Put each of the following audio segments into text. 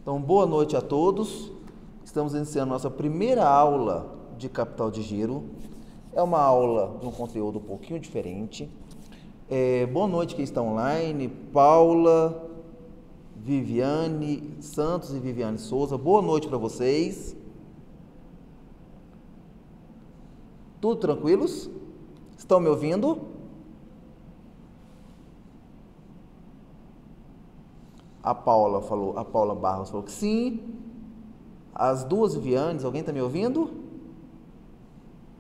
Então, boa noite a todos. Estamos iniciando nossa primeira aula de capital de giro. É uma aula de um conteúdo um pouquinho diferente. Boa noite quem está online, Paula, Viviane Santos e Viviane Souza. Boa noite para vocês. Tudo tranquilos? Estão me ouvindo? A Paula Barros falou que sim. As duas Vivianes, alguém está me ouvindo?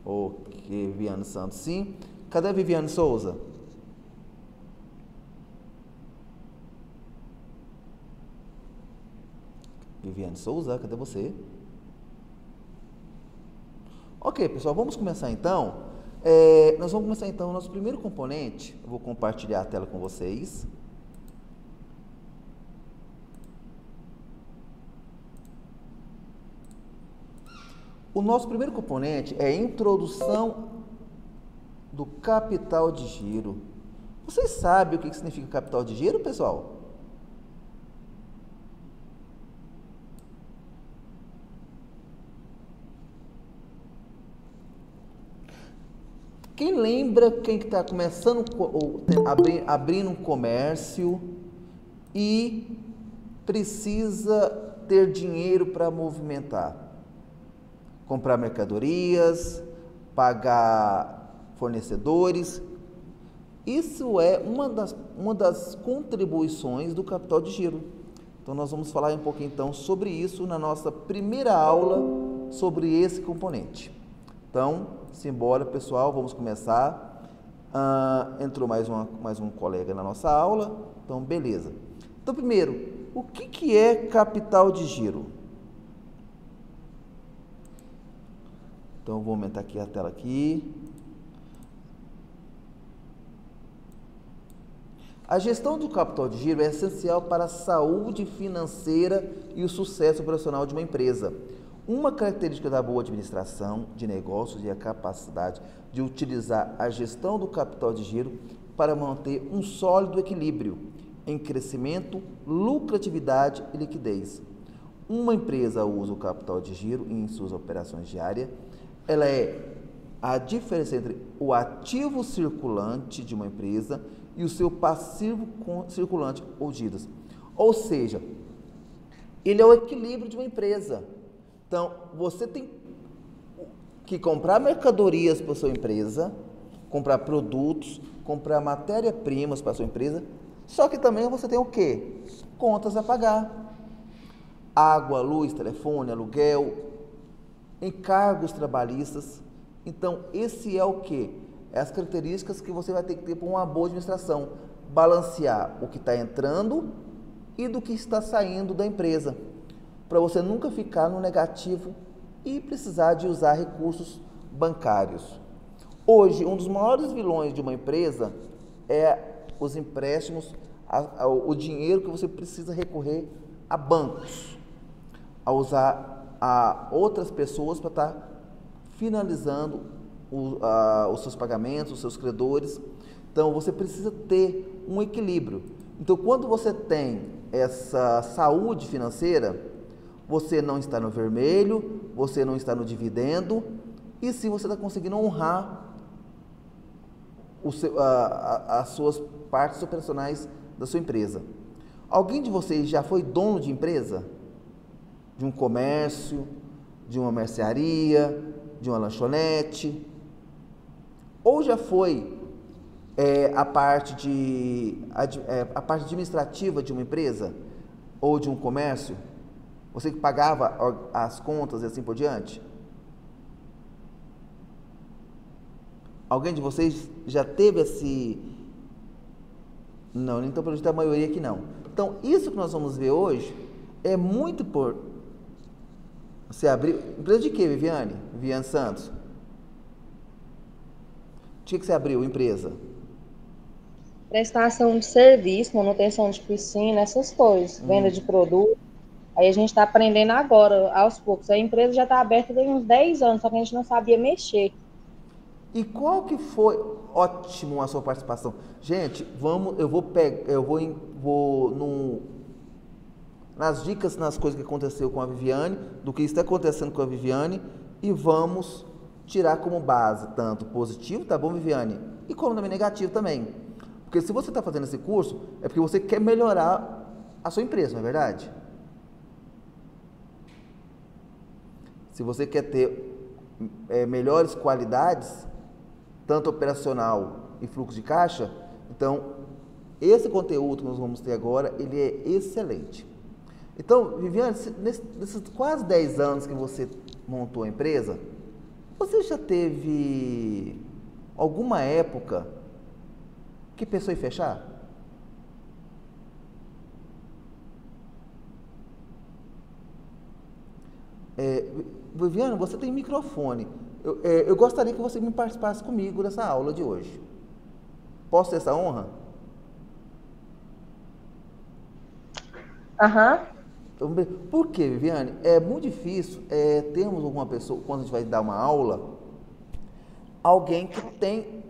Ok, Viviane Santos, sim. Cadê a Viviane Souza? Viviane Souza, cadê você? Ok, pessoal, vamos começar então. Nós vamos começar então o nosso primeiro componente. Eu vou compartilhar a tela com vocês. O nosso primeiro componente é a introdução do capital de giro. Vocês sabem o que significa capital de giro, pessoal? Quem lembra quem está começando abrindo um comércio e precisa ter dinheiro para movimentar? Comprar mercadorias, pagar fornecedores. Isso é uma das contribuições do capital de giro. Então, nós vamos falar um pouquinho então sobre isso na nossa primeira aula sobre esse componente. Então, simbora, pessoal, vamos começar. Entrou mais um colega na nossa aula, então beleza. Então, primeiro, o que é capital de giro? Então, eu vou aumentar aqui a tela aqui. A gestão do capital de giro é essencial para a saúde financeira e o sucesso operacional de uma empresa. Uma característica da boa administração de negócios é a capacidade de utilizar a gestão do capital de giro para manter um sólido equilíbrio em crescimento, lucratividade e liquidez. Uma empresa usa o capital de giro em suas operações diárias. Ela é a diferença entre o ativo circulante de uma empresa e o seu passivo circulante ou dívidas. Ou seja, ele é o equilíbrio de uma empresa. Então, você tem que comprar mercadorias para a sua empresa, comprar produtos, comprar matéria-primas para a sua empresa, só que também você tem o quê? Contas a pagar. Água, luz, telefone, aluguel, encargos trabalhistas. Então, esse é o quê? É as características que você vai ter que ter para uma boa administração. Balancear o que está entrando e do que está saindo da empresa, para você nunca ficar no negativo e precisar de usar recursos bancários. Hoje, um dos maiores vilões de uma empresa é os empréstimos, o dinheiro que você precisa recorrer a bancos, a usar a outras pessoas para estar finalizando os seus pagamentos, os seus credores. Então, você precisa ter um equilíbrio. Então, quando você tem essa saúde financeira, você não está no vermelho, você não está no dividendo, e sim você está conseguindo honrar as suas partes operacionais da sua empresa. Alguém de vocês já foi dono de empresa? De um comércio, de uma mercearia, de uma lanchonete? Ou já foi a parte administrativa de uma empresa ou de um comércio? Você que pagava as contas e assim por diante? Alguém de vocês já teve esse... Não, então pelo jeito a maioria aqui não. Então, isso que nós vamos ver hoje é muito importante. Você abriu... Empresa de quê, Viviane? Viviane Santos? O que você abriu, empresa? Prestação de serviço, manutenção de piscina, essas coisas, venda de produto. Aí a gente está aprendendo agora, aos poucos. A empresa já está aberta tem uns 10 anos, só que a gente não sabia mexer. E qual que foi... Ótimo a sua participação. Gente, vamos... Eu vou nas dicas, nas coisas que aconteceu com a Viviane, do que está acontecendo com a Viviane, e vamos tirar como base tanto positivo, tá bom, Viviane? E como também negativo também. Porque se você está fazendo esse curso, é porque você quer melhorar a sua empresa, não é verdade? Se você quer ter melhores qualidades, tanto operacional e fluxo de caixa, então esse conteúdo que nós vamos ter agora, ele é excelente. Então, Viviane, nesses quase 10 anos que você montou a empresa, você já teve alguma época que pensou em fechar? Viviane, você tem microfone. Eu gostaria que você me participasse comigo dessa aula de hoje. Posso ter essa honra? Aham. Por quê, Viviane? É muito difícil termos alguma pessoa, quando a gente vai dar uma aula, alguém que tem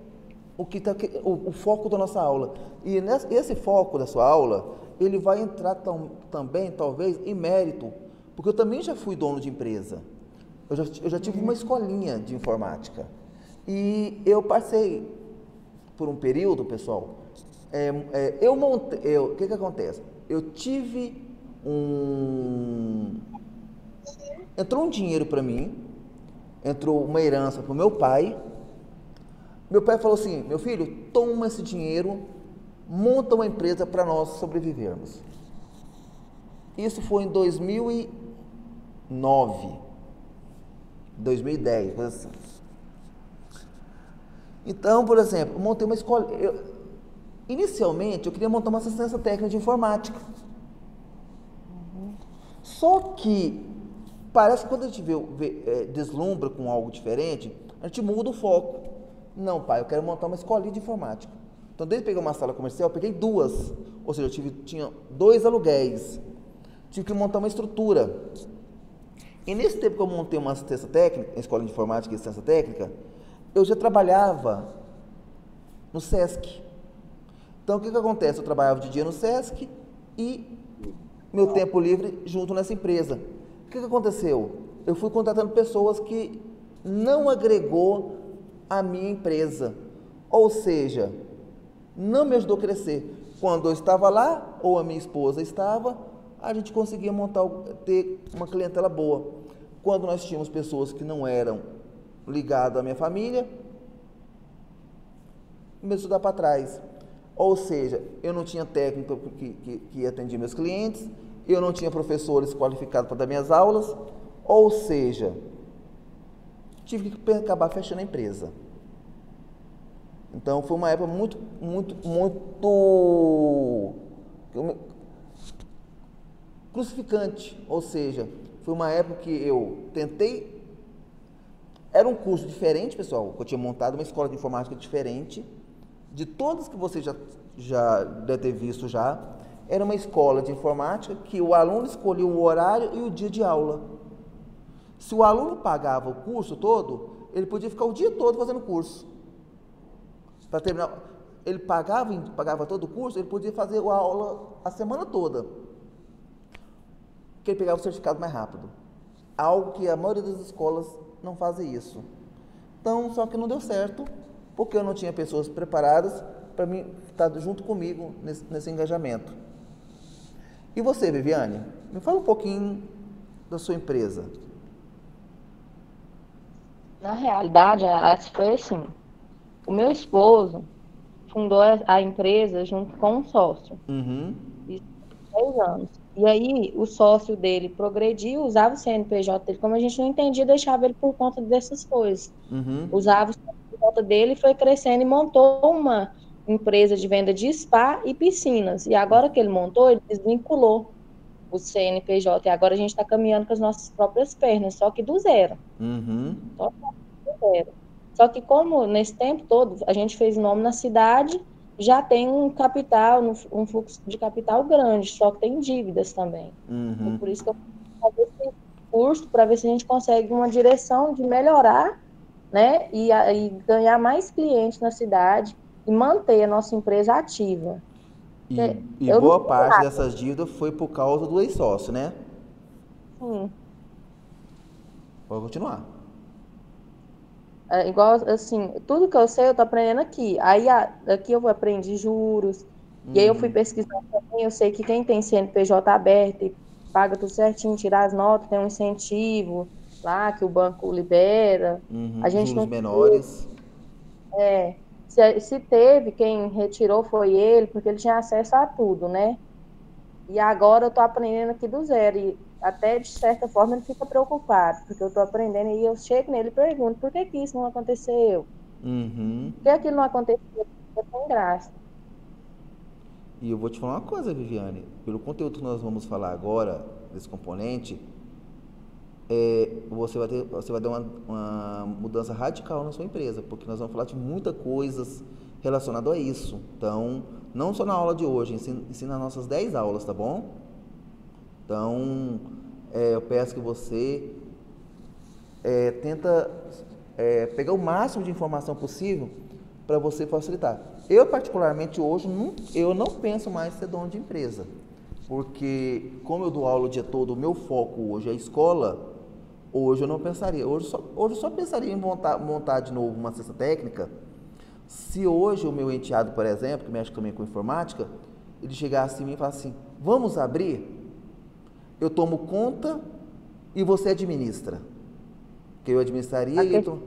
o foco da nossa aula. E esse foco da sua aula, ele vai entrar também, talvez, em mérito, porque eu também já fui dono de empresa. Eu já tive uma escolinha de informática. E eu passei por um período, pessoal, o que acontece? Eu tive entrou um dinheiro para mim, entrou uma herança para o meu pai. Meu pai falou assim: meu filho, toma esse dinheiro, monta uma empresa para nós sobrevivermos. Isso foi em 2009, 2010, coisa assim. Então, por exemplo, eu montei uma escola. Inicialmente, eu queria montar uma assistência técnica de informática. Só que parece que quando a gente deslumbra com algo diferente, a gente muda o foco. Não, pai, eu quero montar uma escolinha de informática. Então, desde pegar uma sala comercial, eu peguei duas. Ou seja, tinha 2 aluguéis. Tive que montar uma estrutura. E nesse tempo que eu montei uma assistência técnica, escola de informática e assistência técnica, eu já trabalhava no SESC. Então, o que acontece? Eu trabalhava de dia no SESC e meu tempo livre junto nessa empresa. O que aconteceu? Eu fui contratando pessoas que não agregou a minha empresa. Ou seja, não me ajudou a crescer. Quando eu estava lá, ou a minha esposa estava, a gente conseguia ter uma clientela boa. Quando nós tínhamos pessoas que não eram ligadas à minha família, começou a dar para trás. Ou seja, eu não tinha técnico que atendia meus clientes, eu não tinha professores qualificados para dar minhas aulas, ou seja, tive que acabar fechando a empresa. Então, foi uma época muito crucificante, ou seja, foi uma época que eu tentei, era um curso diferente, pessoal, eu tinha montado uma escola de informática diferente, de todas que você já deve ter visto já, era uma escola de informática que o aluno escolhia o horário e o dia de aula. Se o aluno pagava o curso todo, ele podia ficar o dia todo fazendo curso. Para terminar, ele pagava todo o curso, ele podia fazer a aula a semana toda. Porque ele pegava o certificado mais rápido. Algo que a maioria das escolas não fazem isso. Então, só que não deu certo, porque eu não tinha pessoas preparadas para mim estar junto comigo nesse engajamento. E você, Viviane? Me fala um pouquinho da sua empresa. Na realidade, foi assim. O meu esposo fundou a empresa junto com um sócio. Uhum. Isso há 10 anos. E aí, o sócio dele progrediu, usava o CNPJ dele. Como a gente não entendia, deixava ele por conta dessas coisas. Uhum. Usava o CNPJ dele, foi crescendo e montou uma empresa de venda de spa e piscinas. E agora que ele montou, ele desvinculou o CNPJ. E agora a gente está caminhando com as nossas próprias pernas, só que do zero. Uhum. Só do zero. Só que como nesse tempo todo a gente fez nome na cidade, já tem um capital, um fluxo de capital grande, só que tem dívidas também. Uhum. E por isso que eu vou fazer esse curso, para ver se a gente consegue uma direção de melhorar, né, e ganhar mais clientes na cidade e manter a nossa empresa ativa. E Eu não boa sei parte nada, dessas dívidas foi por causa do ex-sócio, né? assim. Pode continuar. É igual, assim, tudo que eu sei, eu tô aprendendo aqui. Aí, aqui eu aprendi juros, e aí eu fui Uhum. pesquisar também, eu sei que quem tem CNPJ aberto e paga tudo certinho, tira as notas, tem um incentivo lá que o banco libera. A Uhum. gente Juros não menores. se teve, quem retirou foi ele, porque ele tinha acesso a tudo, né? E agora eu tô aprendendo aqui do zero, e até de certa forma ele fica preocupado, porque eu tô aprendendo, e eu chego nele e pergunto, por que que isso não aconteceu? Uhum. Por que aquilo não aconteceu? É sem graça. E eu vou te falar uma coisa, Viviane. Pelo conteúdo que nós vamos falar agora, desse componente, você vai dar uma mudança radical na sua empresa, porque nós vamos falar de muitas coisas relacionadas a isso. Então, não só na aula de hoje, ensina nas nossas 10 aulas, tá bom? Então, eu peço que você tenta pegar o máximo de informação possível para você facilitar. Eu, particularmente, hoje, eu não penso mais em ser dono de empresa, porque como eu dou aula o dia todo, o meu foco hoje é a escola. Hoje eu não pensaria, hoje eu só pensaria em montar de novo uma cesta técnica se hoje o meu enteado, por exemplo, que mexe também com informática, ele chegasse em mim e falasse assim, vamos abrir? Eu tomo conta e você administra. Que eu administraria A e questão,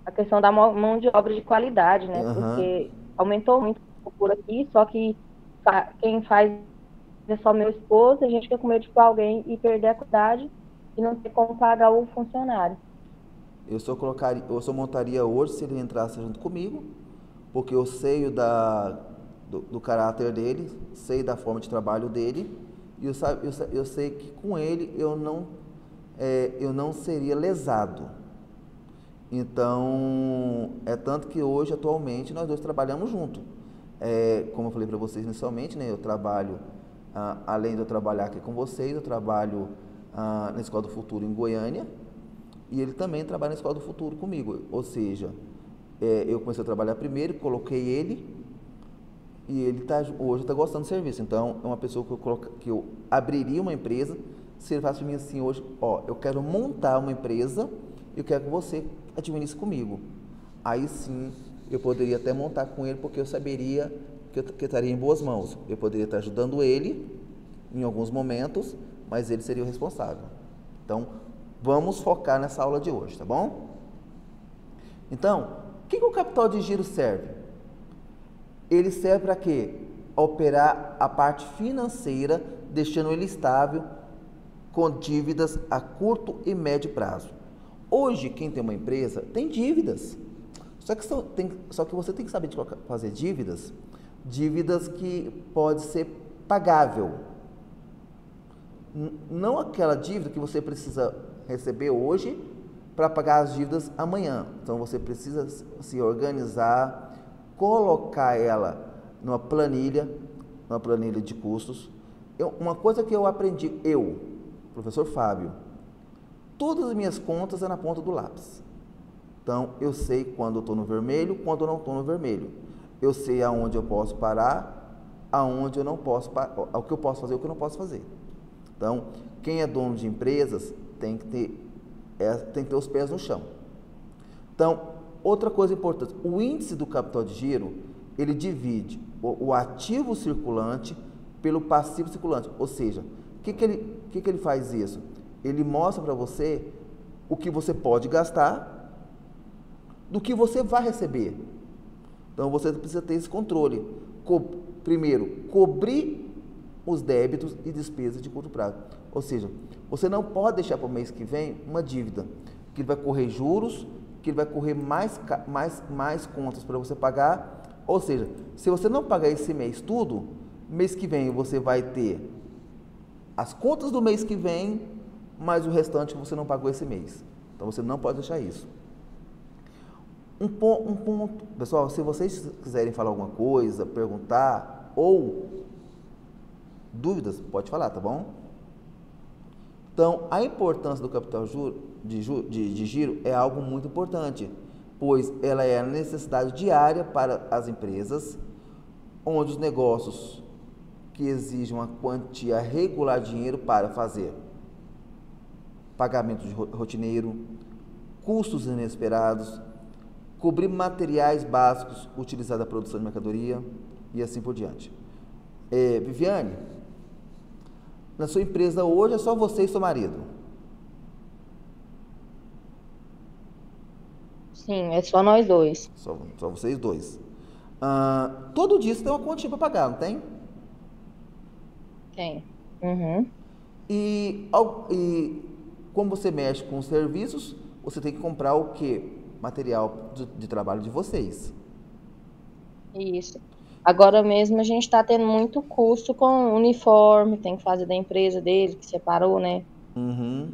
a questão da mão de obra de qualidade, né? Aham. Porque aumentou muito por aqui, só que quem faz é só meu esposo, a gente quer com medo de alguém e perder a qualidade e não ter como pagar o funcionário. Eu só montaria hoje se ele entrasse junto comigo, porque eu sei do caráter dele, sei da forma de trabalho dele, e eu sei que com ele eu não seria lesado. Então, é tanto que hoje, atualmente, nós dois trabalhamos junto. Como eu falei para vocês inicialmente, né, eu trabalho, além de eu trabalhar aqui com vocês, eu trabalho na Escola do Futuro em Goiânia, e ele também trabalha na Escola do Futuro comigo. Ou seja, eu comecei a trabalhar primeiro, coloquei ele, e ele hoje está gostando do serviço. Então, é uma pessoa que eu abriria uma empresa se ele falasse para mim assim hoje, ó, eu quero montar uma empresa, eu quero que você administre comigo. Aí sim, eu poderia até montar com ele, porque eu saberia que eu estaria em boas mãos. Eu poderia estar ajudando ele em alguns momentos, mas ele seria o responsável. Então, vamos focar nessa aula de hoje, tá bom? Então, o que o capital de giro serve? Ele serve para quê? Operar a parte financeira, deixando ele estável, com dívidas a curto e médio prazo. Hoje, quem tem uma empresa tem dívidas. Só que você tem que saber fazer dívidas que pode ser pagável. Não aquela dívida que você precisa receber hoje para pagar as dívidas amanhã. Então você precisa se organizar, colocar ela numa planilha de custos. Uma coisa que eu aprendi, professor Fábio, todas as minhas contas é na ponta do lápis. Então eu sei quando eu estou no vermelho, quando eu não estou no vermelho. Eu sei aonde eu posso parar, aonde eu não posso parar, o que eu posso fazer, o que eu não posso fazer. Então, quem é dono de empresas tem que ter os pés no chão. Então, outra coisa importante, o índice do capital de giro, ele divide o ativo circulante pelo passivo circulante. Ou seja, o que ele faz isso? Ele mostra para você o que você pode gastar do que você vai receber. Então, você precisa ter esse controle. Primeiro, cobrir os débitos e despesas de curto prazo. Ou seja, você não pode deixar para o mês que vem uma dívida que vai correr juros, que vai correr mais contas para você pagar. Ou seja, se você não pagar esse mês tudo, mês que vem você vai ter as contas do mês que vem, mais o restante que você não pagou esse mês. Então você não pode deixar isso. Um ponto, pessoal, se vocês quiserem falar alguma coisa, perguntar ou dúvidas, pode falar, tá bom? Então, a importância do capital de giro é algo muito importante, pois ela é a necessidade diária para as empresas, onde os negócios que exigem uma quantia regular de dinheiro para fazer pagamento de rotineiro, custos inesperados, cobrir materiais básicos utilizados na produção de mercadoria e assim por diante. Viviane, na sua empresa hoje é só você e seu marido? Sim, é só nós dois. Só vocês dois. Todo dia você tem uma continha para pagar, não tem? Tem. Uhum. E como você mexe com os serviços, você tem que comprar o quê? Material de trabalho de vocês. Isso. Agora mesmo a gente está tendo muito custo com uniforme, tem que fazer da empresa dele, que separou, né? Uhum.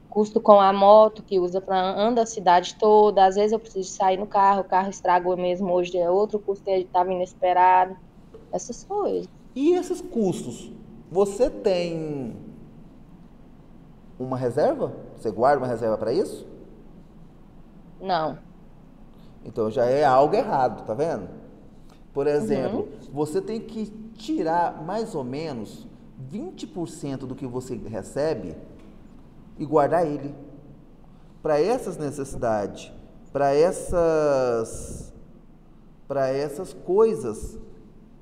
Custo com a moto, que usa para andar a cidade toda. Às vezes eu preciso sair no carro, o carro estragou mesmo hoje, é outro custo que estava inesperado. Essas coisas. E esses custos? Você tem uma reserva? Você guarda uma reserva para isso? Não. Então já é algo errado, tá vendo? Por exemplo, Uhum. você tem que tirar mais ou menos 20% do que você recebe e guardar ele para essas necessidades, para essas coisas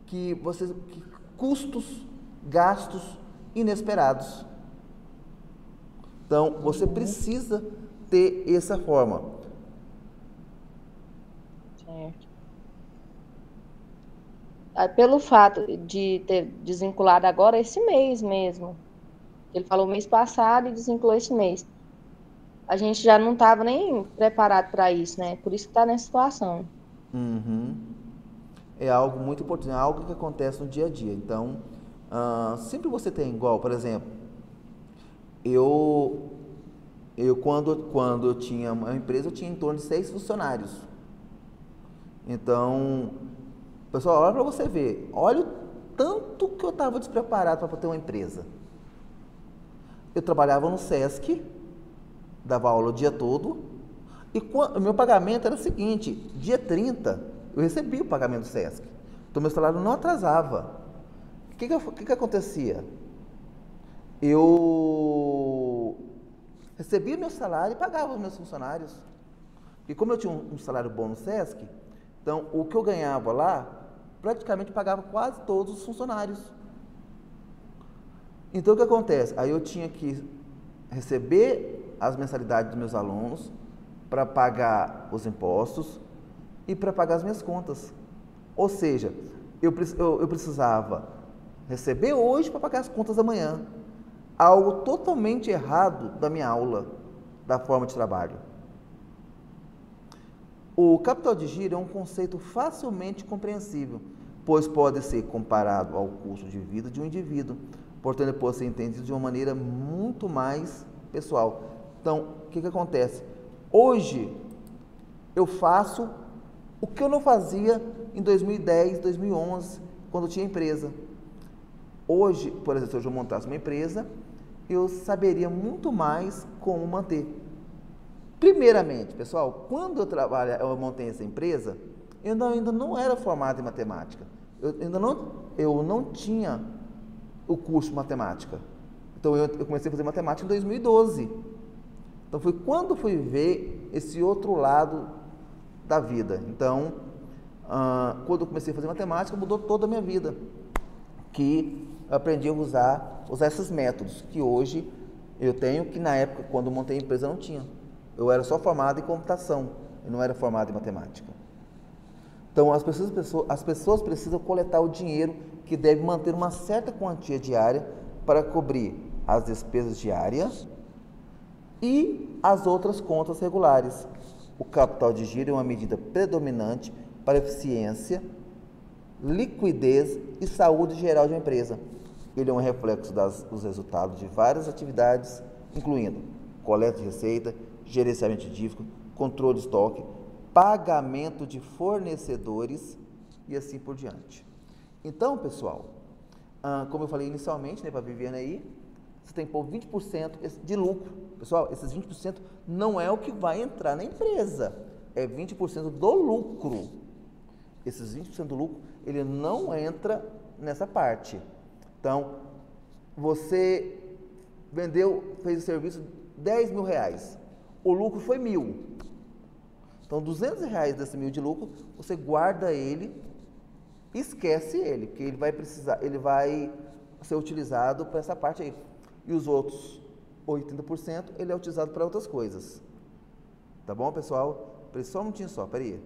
que custos, gastos inesperados. Então, você precisa ter essa forma. Certo. Pelo fato de ter desvinculado agora esse mês mesmo. Ele falou mês passado e desvinculou esse mês. A gente já não estava nem preparado para isso, né? Por isso que está nessa situação. Uhum. É algo muito importante, é algo que acontece no dia a dia. Então, sempre você tem igual, por exemplo, eu quando eu tinha uma empresa, eu tinha em torno de 6 funcionários. Então, pessoal, olha para você ver, olha o tanto que eu estava despreparado para ter uma empresa. Eu trabalhava no SESC, dava aula o dia todo, e o meu pagamento era o seguinte, dia 30, eu recebia o pagamento do SESC, então meu salário não atrasava. O que acontecia? Eu recebia meu salário e pagava os meus funcionários. E como eu tinha um salário bom no SESC, então o que eu ganhava lá, praticamente pagava quase todos os funcionários. Então o que acontece? Aí eu tinha que receber as mensalidades dos meus alunos para pagar os impostos e para pagar as minhas contas. Ou seja, eu precisava receber hoje para pagar as contas amanhã. Algo totalmente errado da minha aula, da forma de trabalho. O capital de giro é um conceito facilmente compreensível, pois pode ser comparado ao custo de vida de um indivíduo, portanto, ele pode ser entendido de uma maneira muito mais pessoal. Então, o que acontece? Hoje, eu faço o que eu não fazia em 2010, 2011, quando eu tinha empresa. Hoje, por exemplo, se eu montasse uma empresa, eu saberia muito mais como manter. Primeiramente, pessoal, quando eu montei essa empresa, eu ainda não era formado em matemática. Eu não tinha o curso de matemática. Então, eu comecei a fazer matemática em 2012. Então, foi quando fui ver esse outro lado da vida. Então, quando eu comecei a fazer matemática, mudou toda a minha vida. Que eu aprendi a usar esses métodos, que hoje eu tenho, que na época, quando eu montei a empresa, eu não tinha. Eu era só formado em computação, eu não era formado em matemática. Então, as pessoas precisam coletar o dinheiro que deve manter uma certa quantia diária para cobrir as despesas diárias e as outras contas regulares. O capital de giro é uma medida predominante para eficiência, liquidez e saúde geral de uma empresa. Ele é um reflexo dos resultados de várias atividades, incluindo coleta de receita, gerenciamento de dívida, controle de estoque, pagamento de fornecedores e assim por diante. Então, pessoal, como eu falei inicialmente, né, para a Viviane aí, você tem que pôr 20% de lucro. Pessoal, esses 20% não é o que vai entrar na empresa, é 20% do lucro. esses 20% do lucro, ele não entra nessa parte. Então, você vendeu, fez o serviço R$10.000, o lucro foi 1.000. Então, R$200 desse 1.000 de lucro, você guarda ele, esquece ele, porque ele vai precisar, ele vai ser utilizado para essa parte aí. E os outros 80%, ele é utilizado para outras coisas. Tá bom, pessoal? Só um minutinho só, peraí.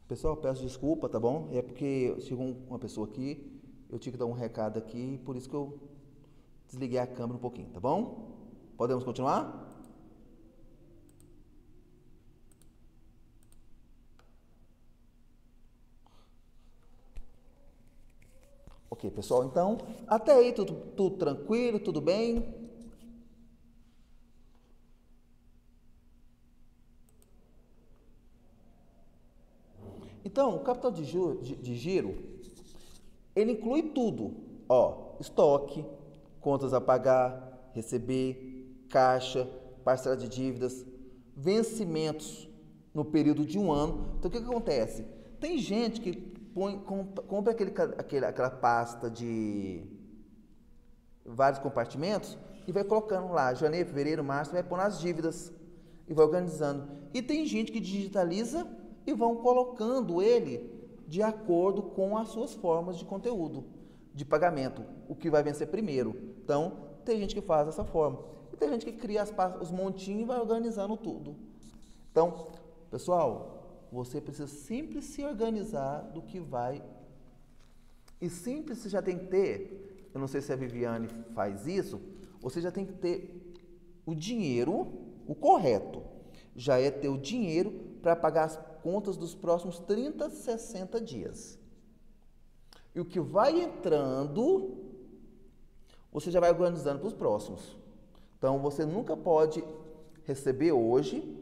Pessoal, peço desculpa, tá bom? É porque chegou uma pessoa aqui, eu tinha que dar um recado aqui, por isso que eu desliguei a câmera um pouquinho, tá bom? Podemos continuar? Ok, pessoal, então, até aí tudo tranquilo, tudo bem? Então, o capital de giro, ele inclui tudo, ó, estoque, contas a pagar, receber, caixa, parcela de dívidas, vencimentos no período de um ano. Então, o que acontece? Tem gente que compra aquela pasta de vários compartimentos e vai colocando lá, janeiro, fevereiro, março, vai pôr nas dívidas e vai organizando. E tem gente que digitaliza e vão colocando ele de acordo com as suas formas de conteúdo, de pagamento, o que vai vencer primeiro. Então, tem gente que faz dessa forma. E tem gente que cria os montinhos e vai organizando tudo. Então, pessoal, você precisa sempre se organizar do que vai. E sempre você já tem que ter, eu não sei se a Viviane faz isso, você já tem que ter o dinheiro, o correto, já é ter o dinheiro para pagar as contas dos próximos 30, 60 dias. E o que vai entrando, você já vai organizando para os próximos. Então, você nunca pode receber hoje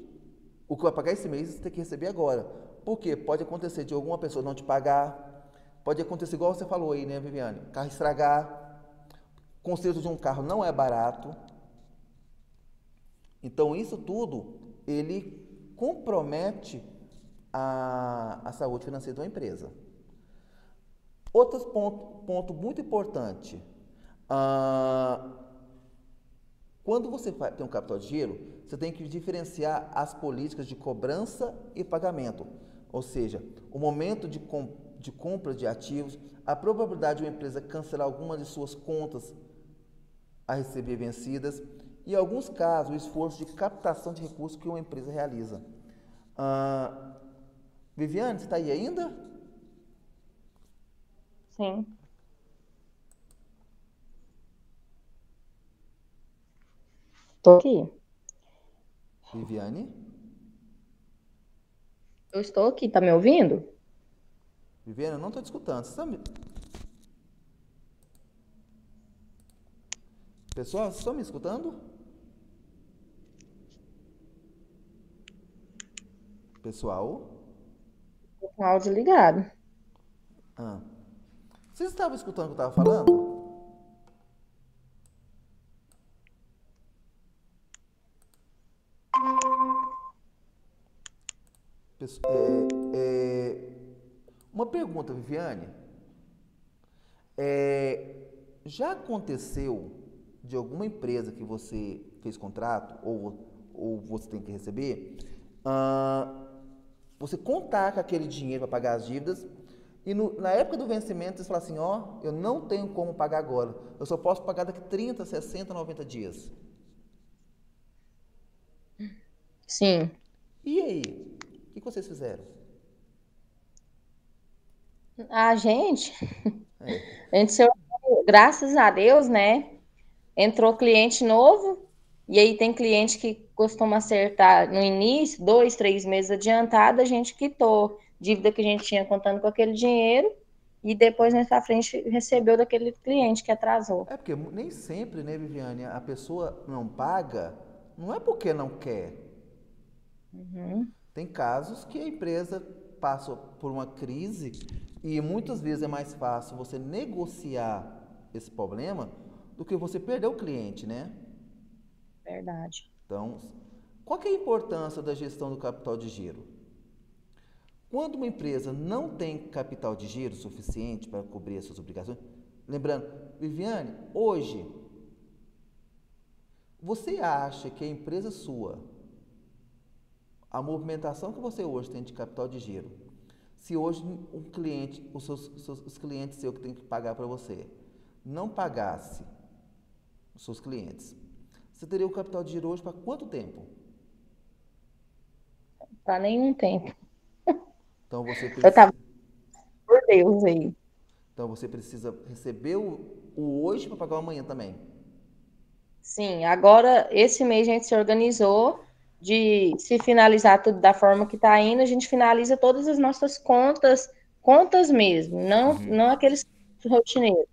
o que vai pagar esse mês, você tem que receber agora. Por quê? Pode acontecer de alguma pessoa não te pagar, pode acontecer igual você falou aí, né, Viviane? Carro estragar, conserto de um carro não é barato. Então, isso tudo, ele compromete a saúde financeira de uma empresa. Outro ponto muito importante, quando você tem um capital de giro, você tem que diferenciar as políticas de cobrança e pagamento, ou seja, o momento de compra de ativos, a probabilidade de uma empresa cancelar alguma de suas contas a receber vencidas e, em alguns casos, o esforço de captação de recursos que uma empresa realiza. Viviane, você está aí ainda? Sim. Estou aqui. Viviane? Eu estou aqui, tá me ouvindo? Viviane, eu não estou te escutando. Você tá me... Pessoal, vocês estão me escutando? Pessoal? Estou com o áudio ligado. Vocês estavam escutando o que eu estava falando? Uma pergunta, Viviane. Já aconteceu de alguma empresa que você fez contrato ou você tem que receber, você contar com aquele dinheiro para pagar as dívidas e na época do vencimento você fala assim, ó, eu não tenho como pagar agora, eu só posso pagar daqui 30, 60, 90 dias. Sim. E aí? O que vocês fizeram? A gente, É. a gente, se organizou, graças a Deus, né? Entrou cliente novo, e aí tem cliente que costuma acertar no início, 2, 3 meses adiantado, a gente quitou dívida que a gente tinha contando com aquele dinheiro, e depois, mais pra frente, recebeu daquele cliente que atrasou. É porque nem sempre, né, Viviane, a pessoa não paga, não é porque não quer. Uhum, Tem casos que a empresa passa por uma crise e muitas vezes é mais fácil você negociar esse problema do que você perder o cliente, né? verdade. Então, qual que é a importância da gestão do capital de giro? Quando uma empresa não tem capital de giro suficiente para cobrir as suas obrigações, lembrando, Viviane, hoje, você acha que a empresa sua, a movimentação que você hoje tem de capital de giro, se hoje um cliente, os clientes seus que tem que pagar para você, não pagasse os seus clientes, você teria o capital de giro hoje para quanto tempo? Para nenhum tempo. Então você Eu precisa, tava, por Deus aí. então você precisa receber o hoje para pagar o amanhã também. Sim, agora esse mês a gente se organizou de se finalizar tudo da forma que está indo, a gente finaliza todas as nossas contas, contas mesmo, não aqueles rotineiros.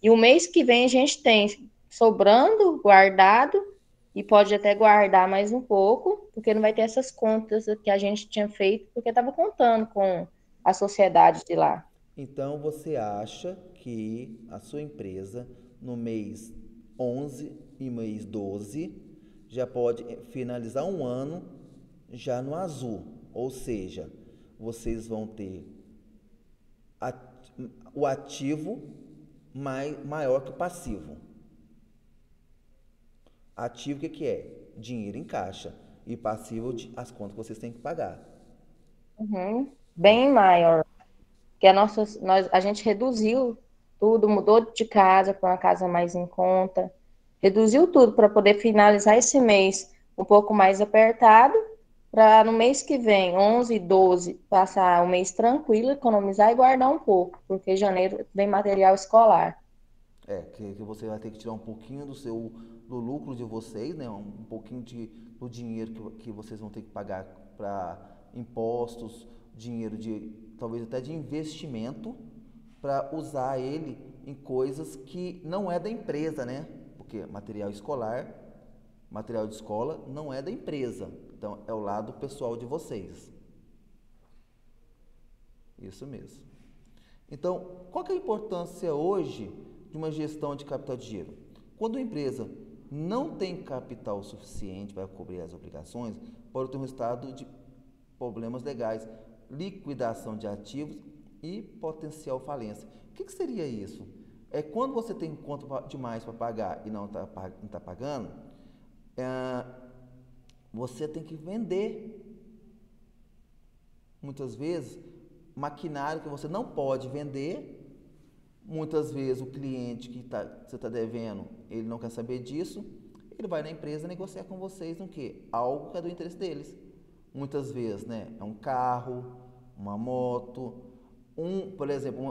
E o mês que vem a gente tem sobrando, guardado, e pode até guardar mais um pouco, porque não vai ter essas contas que a gente tinha feito, porque estava contando com a sociedade de lá. Então você acha que a sua empresa no mês 11 e mês 12 já pode finalizar um ano já no azul, ou seja, vocês vão ter o ativo maior que o passivo. Ativo o que é? Dinheiro em caixa e passivo as contas que vocês têm que pagar. Uhum. É, Bem maior. Que a gente reduziu tudo, mudou de casa para uma casa mais em conta, reduziu tudo para poder finalizar esse mês um pouco mais apertado, para no mês que vem, 11, 12, passar o mês tranquilo, economizar e guardar um pouco, porque janeiro vem material escolar. que você vai ter que tirar um pouquinho do lucro de vocês, né? Um pouquinho do dinheiro que vocês vão ter que pagar para impostos, dinheiro de talvez até de investimento para usar ele em coisas que não é da empresa, né? Porque material escolar, material de escola não é da empresa. Então é o lado pessoal de vocês. Isso mesmo. Então, qual que é a importância hoje de uma gestão de capital de giro? Quando a empresa não tem capital suficiente para cobrir as obrigações, pode ter um resultado de problemas legais, liquidação de ativos e potencial falência. O que seria isso? É quando você tem conta demais para pagar e não está pagando, é, você tem que vender, muitas vezes, maquinário que você não pode vender. Muitas vezes o cliente você está devendo, ele não quer saber disso, ele vai na empresa negociar com vocês no quê? Algo que é do interesse deles. Muitas vezes, né? É um carro, uma moto, por exemplo,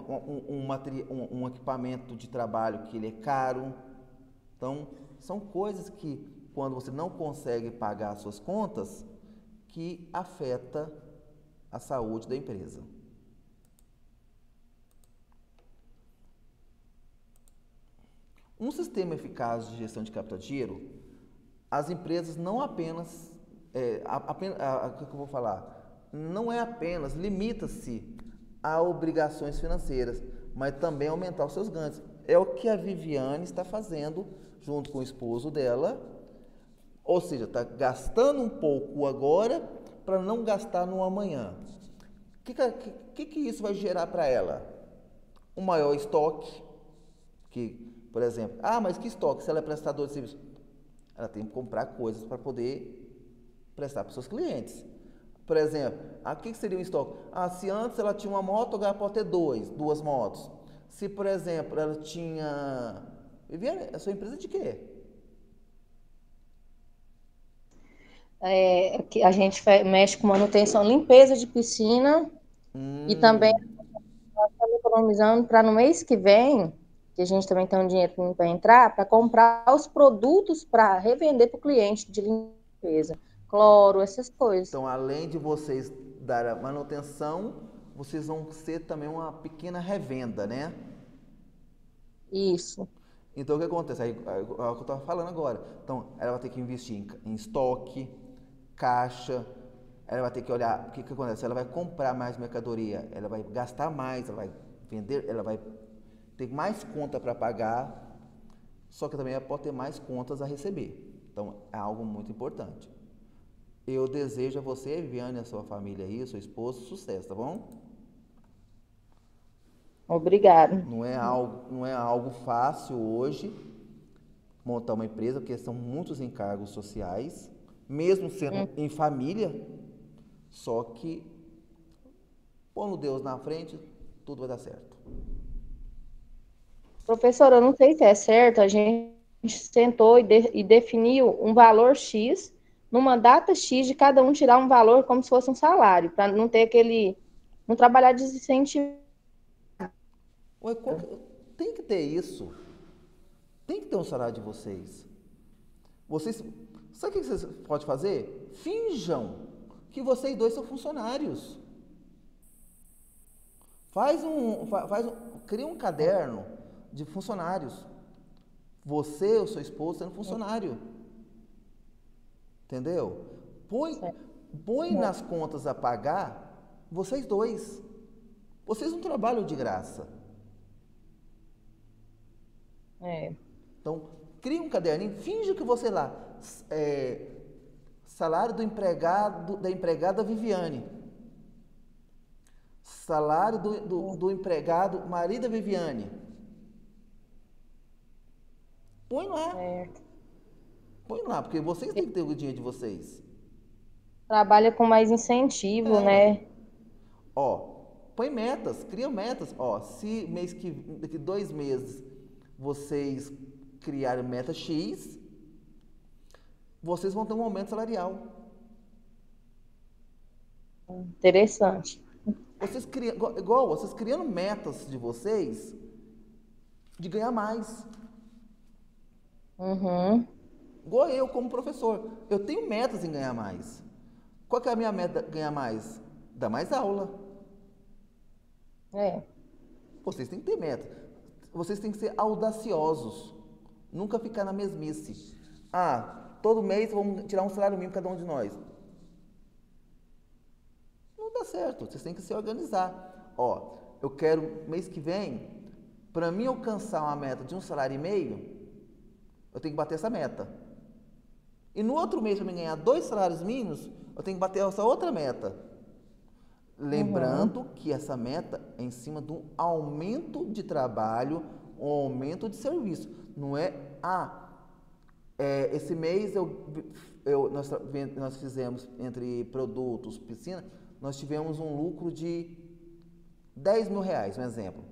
um equipamento de trabalho que ele é caro. Então, são coisas que, quando você não consegue pagar as suas contas, que afeta a saúde da empresa. Um sistema eficaz de gestão de capital de giro, as empresas não apenas, o que eu vou falar? Não é apenas, limita-se a obrigações financeiras, mas também aumentar os seus ganhos. É o que a Viviane está fazendo junto com o esposo dela, ou seja, está gastando um pouco agora para não gastar no amanhã. O que isso vai gerar para ela? Um maior estoque, por exemplo, mas que estoque? Se ela é prestadora de serviço, ela tem que comprar coisas para poder prestar para os seus clientes. Por exemplo, aqui que seria um estoque? Ah, se antes ela tinha uma moto, agora pode ter duas motos. Se, por exemplo, ela tinha... Viviane, a sua empresa é de quê? Que a gente mexe com manutenção, limpeza de piscina e também Hum, estamos economizando para no mês que vem, que a gente também tem um dinheiro para entrar, para comprar os produtos para revender para o cliente de limpeza, cloro, essas coisas. então, além de vocês dar a manutenção, vocês vão ser também uma pequena revenda, né? Isso. Então, o que acontece? É o que eu estava falando agora. Então, ela vai ter que investir em estoque, caixa, ela vai ter que olhar o que acontece. Ela vai comprar mais mercadoria, ela vai gastar mais, ela vai vender, ela vai ter mais conta para pagar, só que também ela pode ter mais contas a receber. Então, é algo muito importante. Eu desejo a você, Viviane, a sua família aí, seu esposo, sucesso, tá bom? Obrigada. Não é algo fácil hoje montar uma empresa, porque são muitos encargos sociais, mesmo sendo em família, só que pondo Deus na frente, tudo vai dar certo. Professora, eu não sei se é certo, a gente sentou e definiu um valor X, numa data X, de cada um tirar um valor como se fosse um salário, para não ter não trabalhar desincentivado. Ué, tem que ter isso. Tem que ter um salário de vocês. Vocês, sabe o que vocês podem fazer? Finjam que vocês dois são funcionários. Cria um caderno de funcionários. Você ou seu esposo sendo funcionário. Entendeu? Põe nas contas a pagar vocês dois. Vocês não trabalham de graça. É. Então, cria um caderninho, finge que você lá, salário do empregado, da empregada Viviane, salário do empregado marido da Viviane. Põe lá, Certo. põe lá, porque vocês têm que ter o dinheiro de vocês. Trabalha com mais incentivo, É, ué. né? Ó, põe metas, cria metas. Ó, se daqui 2 meses vocês criarem meta X, vocês vão ter um aumento salarial. Interessante. Vocês criam, igual vocês criando metas de vocês de ganhar mais. Uhum. Igual eu como professor, eu tenho metas em ganhar mais. Qual que é a minha meta ganhar mais? Dar mais aula. É. Vocês têm que ter meta. Vocês têm que ser audaciosos. Nunca ficar na mesmice. Ah, todo mês vamos tirar um salário mínimo cada um de nós. Não dá certo. Vocês têm que se organizar. Ó, eu quero mês que vem, para mim alcançar uma meta de 1,5 salário, eu tenho que bater essa meta. E no outro mês, para mim ganhar 2 salários mínimos, eu tenho que bater essa outra meta. Lembrando que essa meta é em cima de um aumento de trabalho, um aumento de serviço. Não é, esse mês nós fizemos entre produtos, piscina, nós tivemos um lucro de R$ 10.000, um exemplo.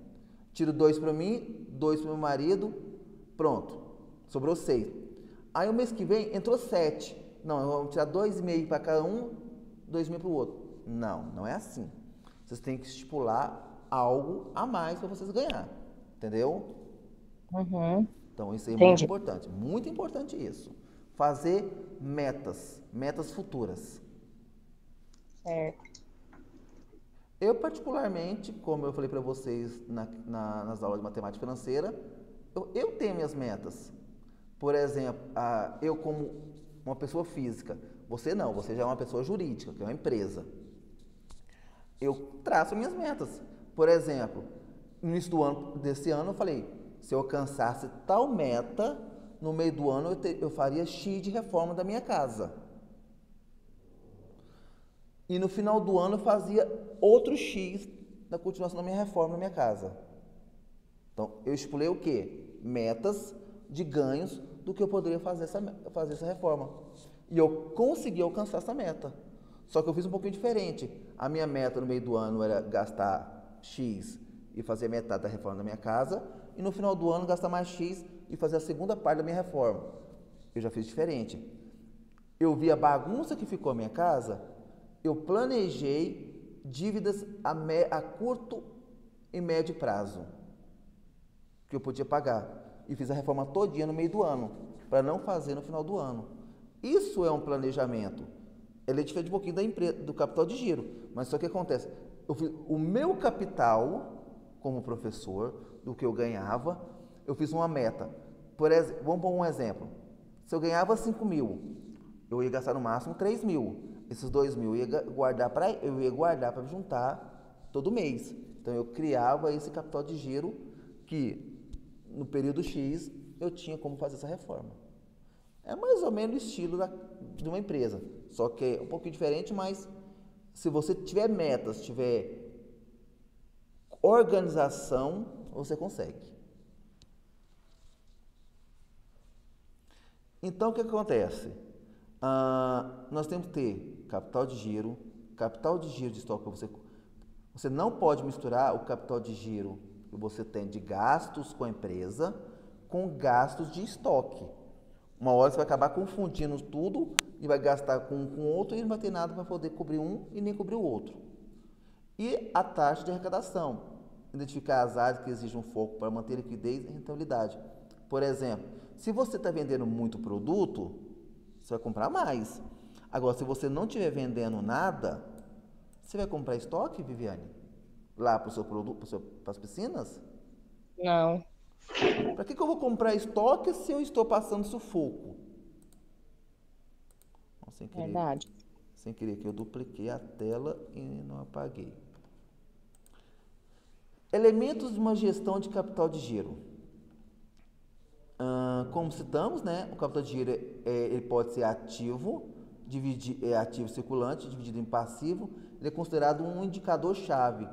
Tiro 2 para mim, 2 para o meu marido, pronto, sobrou 6. Aí o mês que vem entrou 7. Não, vamos tirar 2,5 para cada um, 2.000 para o outro. Não, não é assim. Vocês têm que estipular algo a mais para vocês ganhar. Entendeu? Uhum. Então isso é Entendi. muito importante isso. Fazer metas futuras. Certo. Eu particularmente, como eu falei para vocês nas aulas de matemática financeira, eu tenho minhas metas. Por exemplo, eu como uma pessoa física, você não, você já é uma pessoa jurídica, que é uma empresa. Eu traço minhas metas. Por exemplo, no início desse ano eu falei, se eu alcançasse tal meta, no meio do ano eu faria X de reforma da minha casa. E no final do ano eu fazia outro X na continuação da minha reforma na minha casa. Então, eu estipulei o quê? Metas de ganhos do que eu poderia fazer essa reforma. E eu consegui alcançar essa meta. Só que eu fiz um pouquinho diferente. A minha meta no meio do ano era gastar X e fazer metade da reforma da minha casa, e no final do ano gastar mais X e fazer a segunda parte da minha reforma. Eu já fiz diferente. Eu vi a bagunça que ficou a minha casa, eu planejei dívidas a curto e médio prazo que eu podia pagar. E fiz a reforma todinha no meio do ano, para não fazer no final do ano. Isso é um planejamento. Ele é diferente um pouquinho da empresa, do capital de giro. Mas só que acontece, eu fiz o meu capital como professor, do que eu ganhava, eu fiz uma meta. Por exemplo, vamos pôr um exemplo. Se eu ganhava 5 mil, eu ia gastar no máximo 3 mil. Esses 2 mil eu ia guardar para juntar todo mês. Então eu criava esse capital de giro que no período X eu tinha como fazer essa reforma. É mais ou menos o estilo de uma empresa, só que é um pouquinho diferente, mas se você tiver metas, tiver organização, você consegue. Então o que acontece? Nós temos que ter capital de giro de estoque. Você não pode misturar o capital de giro que você tem de gastos com a empresa com gastos de estoque. Uma hora você vai acabar confundindo tudo e vai gastar com outro e não vai ter nada para poder cobrir um e nem cobrir o outro. E a taxa de arrecadação. Identificar as áreas que exigem um foco para manter liquidez e rentabilidade. Por exemplo, se você está vendendo muito produto, você vai comprar mais. Agora, se você não estiver vendendo nada, você vai comprar estoque, Viviane? Lá para o seu produto, para as piscinas? Não, Para que eu vou comprar estoque se eu estou passando sufoco? verdade. Sem querer que eu dupliquei a tela e não apaguei. Elementos de uma gestão de capital de giro. Como citamos, né, o capital de giro ele pode ser ativo, ativo circulante, dividido em passivo. Ele é considerado um indicador-chave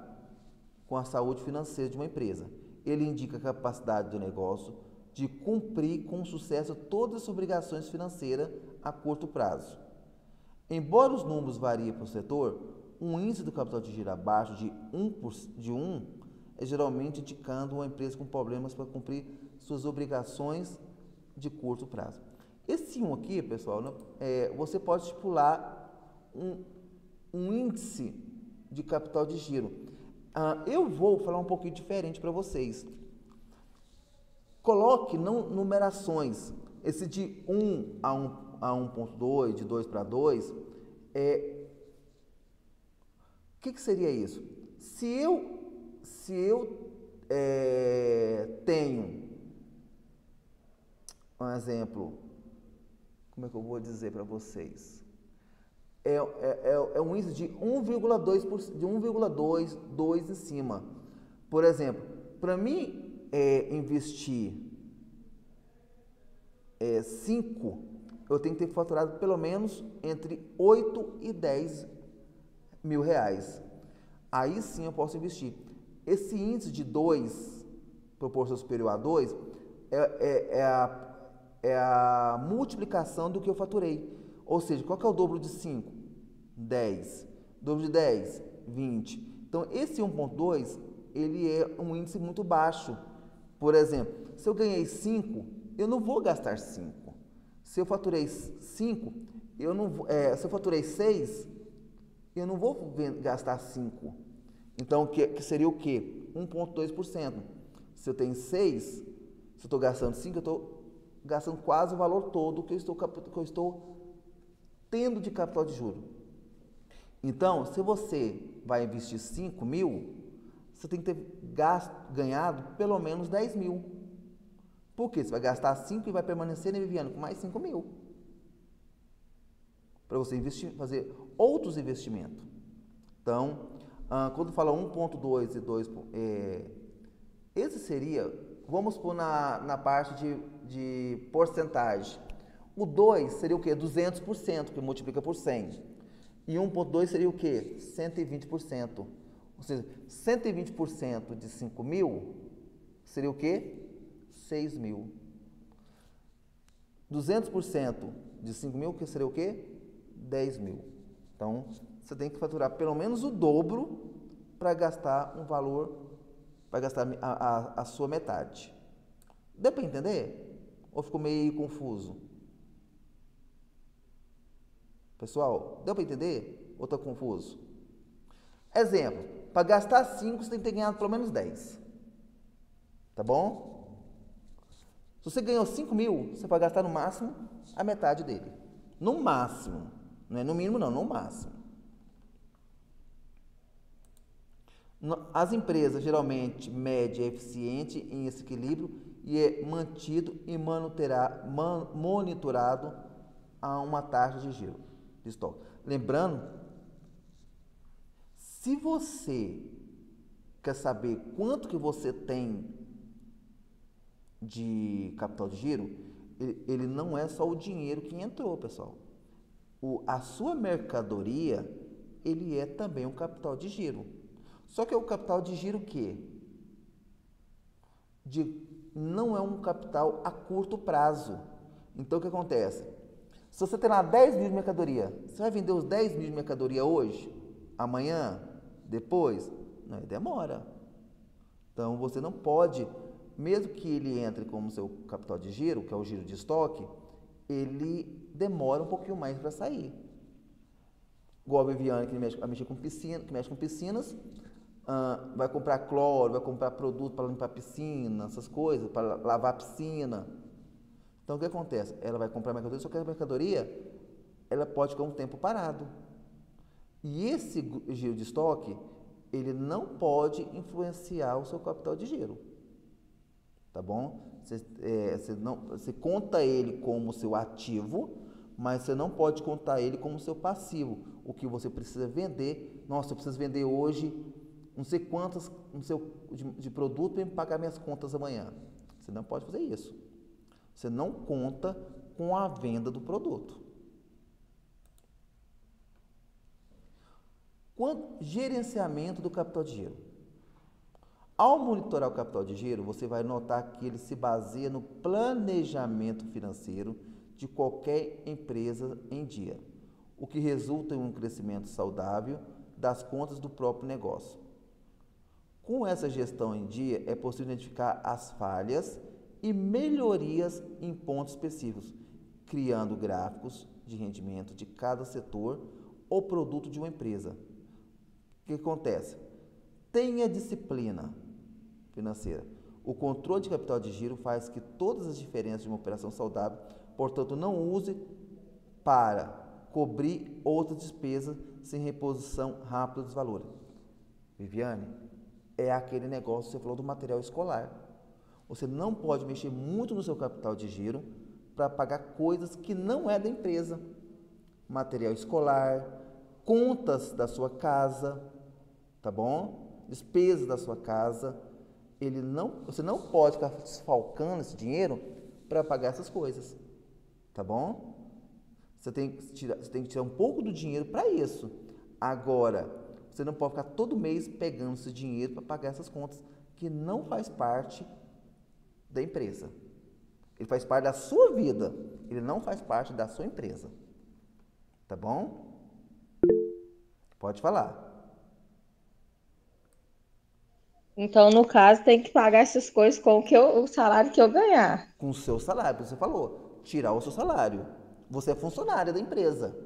com a saúde financeira de uma empresa. Ele indica a capacidade do negócio de cumprir com sucesso todas as obrigações financeiras a curto prazo. Embora os números variem para o setor, um índice do capital de giro abaixo de 1 é geralmente indicando uma empresa com problemas para cumprir suas obrigações de curto prazo. Esse 1 aqui, pessoal, você pode estipular um índice de capital de giro. Eu vou falar um pouquinho diferente para vocês. Coloque não numerações. Esse de 1 a 1.2, de 2 para 2, o que seria isso? Se eu tenho, um exemplo, como é que eu vou dizer para vocês? É um índice de 1,2, 2 em cima. Por exemplo, para mim investir 5, eu tenho que ter faturado pelo menos entre 8 e 10 mil reais. Aí sim eu posso investir. Esse índice de 2, proporção superior a 2, é a multiplicação do que eu faturei. Ou seja, qual que é o dobro de 5? 10. Dobro de 10? 20. Então, esse 1.2, ele é um índice muito baixo. Por exemplo, se eu ganhei 5, eu não vou gastar 5. Se eu faturei 5, se eu faturei 6, eu não vou gastar 5. Então, que seria o quê? 1,2%. Se eu tenho 6, se eu estou gastando 5, eu estou gastando quase o valor todo que eu estou tendo de capital de juros. Então, se você vai investir 5 mil, você tem que ter ganhado pelo menos 10 mil. Por quê? Você vai gastar 5 e vai permanecer, né, Viviane, com mais 5 mil. Para você investir, fazer outros investimentos. Então, quando fala 1.2 e 2, esse seria, vamos pôr na parte de porcentagem. O 2 seria o quê? 200%, que multiplica por 100. E 1.2 seria o quê? 120%. Ou seja, 120% de 5 mil seria o quê? 6 mil. 200% de 5 mil, que seria o quê? 10 mil. Então, você tem que faturar pelo menos o dobro para gastar um valor, para gastar a sua metade. Deu para entender? Ou ficou meio confuso? Pessoal, deu para entender? Ou está confuso? Exemplo, para gastar 5, você tem que ter ganhado pelo menos 10. Tá bom? Se você ganhou 5 mil, você pode gastar no máximo a metade dele. No máximo. Não é no mínimo, não, no máximo. As empresas geralmente medem é eficiente em esse equilíbrio e é mantido e monitorado a uma taxa de giro de estoque. Lembrando, se você quer saber quanto que você tem de capital de giro, ele não é só o dinheiro que entrou, pessoal. A sua mercadoria, ele é também um capital de giro. Só que é o capital de giro que não é um capital a curto prazo. Então, o que acontece? Se você tem lá 10 mil de mercadoria, você vai vender os 10 mil de mercadoria hoje? Amanhã? Depois? Não, demora. Então, você não pode, mesmo que ele entre como seu capital de giro, que é o giro de estoque, ele demora um pouquinho mais para sair. Igual a Viviane, que mexe com piscinas, vai comprar cloro, vai comprar produto para limpar a piscina, essas coisas, para lavar a piscina. Então, o que acontece? Ela vai comprar mercadoria, só que a mercadoria, ela pode ficar um tempo parado. E esse giro de estoque, ele não pode influenciar o seu capital de giro. Tá bom? Você conta ele como seu ativo, mas você não pode contar ele como seu passivo. O que você precisa vender, nossa, eu preciso vender hoje não sei quantas de produto para me pagar minhas contas amanhã. Você não pode fazer isso. Você não conta com a venda do produto. Gerenciamento do capital de giro. Ao monitorar o capital de giro, você vai notar que ele se baseia no planejamento financeiro de qualquer empresa em dia, o que resulta em um crescimento saudável das contas do próprio negócio. Com essa gestão em dia, é possível identificar as falhas e melhorias em pontos específicos, criando gráficos de rendimento de cada setor ou produto de uma empresa. O que acontece? Tenha disciplina financeira. O controle de capital de giro faz que todas as diferenças de uma operação saudável, portanto, não use para cobrir outras despesas sem reposição rápida dos valores. Viviane, é aquele negócio que você falou do material escolar. Você não pode mexer muito no seu capital de giro para pagar coisas que não é da empresa. Material escolar, contas da sua casa, tá bom? Despesas da sua casa. Você não pode ficar desfalcando esse dinheiro para pagar essas coisas, tá bom? Você tem que tirar um pouco do dinheiro para isso. Agora, você não pode ficar todo mês pegando esse dinheiro para pagar essas contas que não faz parte da empresa. Ele faz parte da sua vida, ele não faz parte da sua empresa. Tá bom? Pode falar. Então, no caso, tem que pagar essas coisas com o salário que eu ganhar. Com o seu salário, você falou, tirar o seu salário. Você é funcionária da empresa.